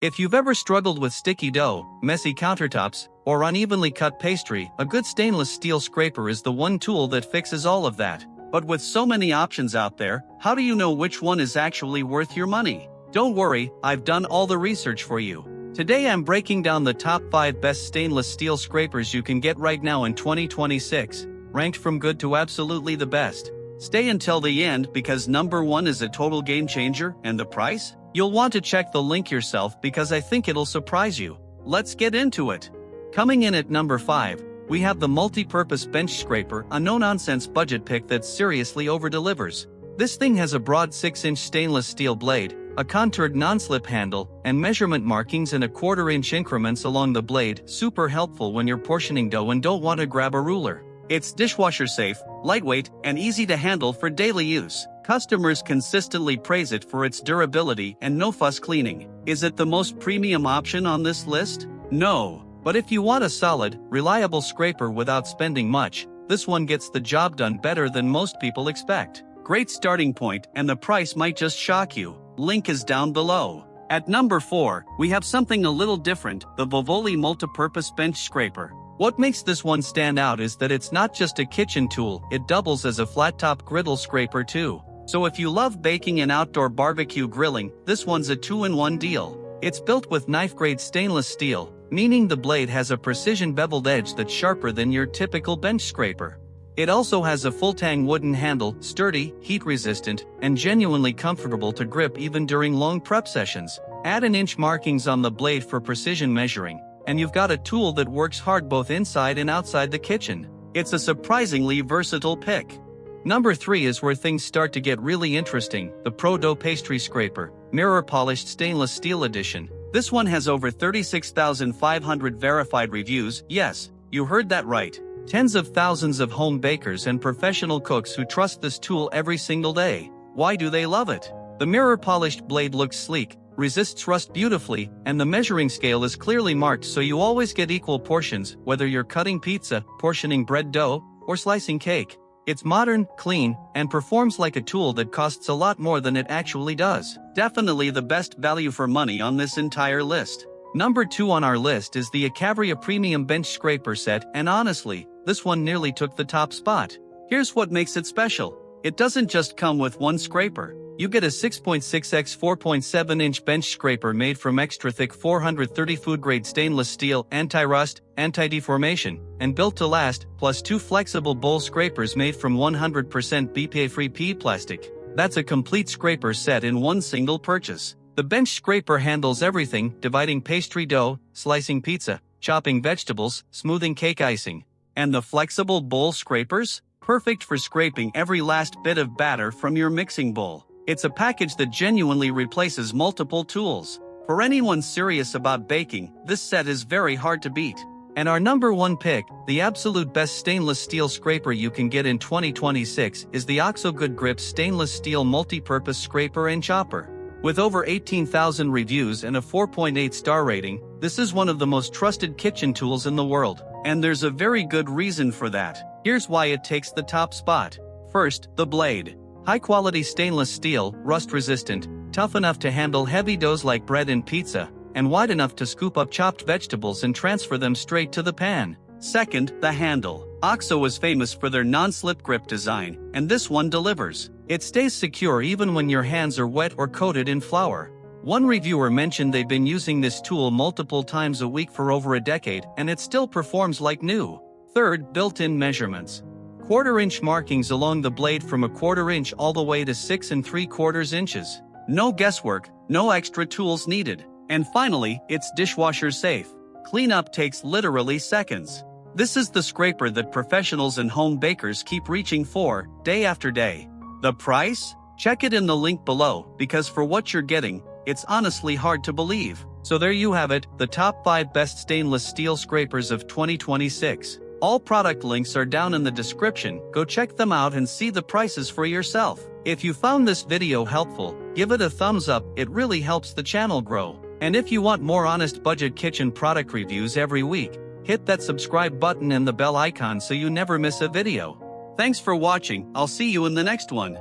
If you've ever struggled with sticky dough, messy countertops, or unevenly cut pastry, a good stainless steel scraper is the one tool that fixes all of that. But with so many options out there, how do you know which one is actually worth your money? Don't worry, I've done all the research for you. Today I'm breaking down the top 5 best stainless steel scrapers you can get right now in 2026, ranked from good to absolutely the best. Stay until the end because number 1 is a total game changer, and the price? You'll want to check the link yourself because I think it'll surprise you. Let's get into it. Coming in at number 5, we have the multi-purpose bench scraper, a no-nonsense budget pick that seriously over-delivers. This thing has a broad 6-inch stainless steel blade, a contoured non-slip handle, and measurement markings in 1/4-inch increments along the blade, super helpful when you're portioning dough and don't want to grab a ruler. It's dishwasher safe, lightweight, and easy to handle for daily use. Customers consistently praise it for its durability and no-fuss cleaning. Is it the most premium option on this list? No. But if you want a solid, reliable scraper without spending much, this one gets the job done better than most people expect. Great starting point, and the price might just shock you. Link is down below. At number 4, we have something a little different, the Vivoli Multipurpose Bench Scraper. What makes this one stand out is that it's not just a kitchen tool, it doubles as a flat-top griddle scraper too. So if you love baking and outdoor barbecue grilling, this one's a 2-in-1 deal. It's built with knife-grade stainless steel, meaning the blade has a precision beveled edge that's sharper than your typical bench scraper. It also has a full-tang wooden handle, sturdy, heat-resistant, and genuinely comfortable to grip even during long prep sessions. Add an inch markings on the blade for precision measuring, and you've got a tool that works hard both inside and outside the kitchen. It's a surprisingly versatile pick. Number 3 is where things start to get really interesting, the Pro Dough Pastry Scraper, Mirror-Polished Stainless Steel Edition. This one has over 36,500 verified reviews. Yes, you heard that right. Tens of thousands of home bakers and professional cooks who trust this tool every single day. Why do they love it? The mirror-polished blade looks sleek, resists rust beautifully, and the measuring scale is clearly marked so you always get equal portions, whether you're cutting pizza, portioning bread dough, or slicing cake. It's modern, clean, and performs like a tool that costs a lot more than it actually does. Definitely the best value for money on this entire list. Number 2 on our list is the Acabria Premium Bench Scraper Set, and honestly, this one nearly took the top spot. Here's what makes it special. It doesn't just come with one scraper. You get a 6.6 x 4.7-inch bench scraper made from extra thick 430 food-grade stainless steel, anti-rust, anti-deformation, and built to last, plus 2 flexible bowl scrapers made from 100% BPA-free PE plastic. That's a complete scraper set in one single purchase. The bench scraper handles everything, dividing pastry dough, slicing pizza, chopping vegetables, smoothing cake icing. And the flexible bowl scrapers? Perfect for scraping every last bit of batter from your mixing bowl. It's a package that genuinely replaces multiple tools. For anyone serious about baking, this set is very hard to beat. And our number 1 pick, the absolute best stainless steel scraper you can get in 2026, is the OXO Good Grip Stainless Steel Multi-Purpose Scraper and Chopper. With over 18,000 reviews and a 4.8 star rating, this is one of the most trusted kitchen tools in the world. And there's a very good reason for that. Here's why it takes the top spot. First, the blade. High-quality stainless steel, rust-resistant, tough enough to handle heavy doughs like bread and pizza, and wide enough to scoop up chopped vegetables and transfer them straight to the pan. Second, the handle. OXO is famous for their non-slip grip design, and this one delivers. It stays secure even when your hands are wet or coated in flour. One reviewer mentioned they've been using this tool multiple times a week for over a decade, and it still performs like new. Third, built-in measurements. 1/4-inch markings along the blade from 1/4 inch all the way to 6 3/4 inches. No guesswork, no extra tools needed. And finally, it's dishwasher safe. Cleanup takes literally seconds. This is the scraper that professionals and home bakers keep reaching for, day after day. The price? Check it in the link below, because for what you're getting, it's honestly hard to believe. So there you have it, the top 5 best stainless steel scrapers of 2026. All product links are down in the description, go check them out and see the prices for yourself. If you found this video helpful, give it a thumbs up, it really helps the channel grow. And if you want more honest budget kitchen product reviews every week, hit that subscribe button and the bell icon so you never miss a video. Thanks for watching, I'll see you in the next one.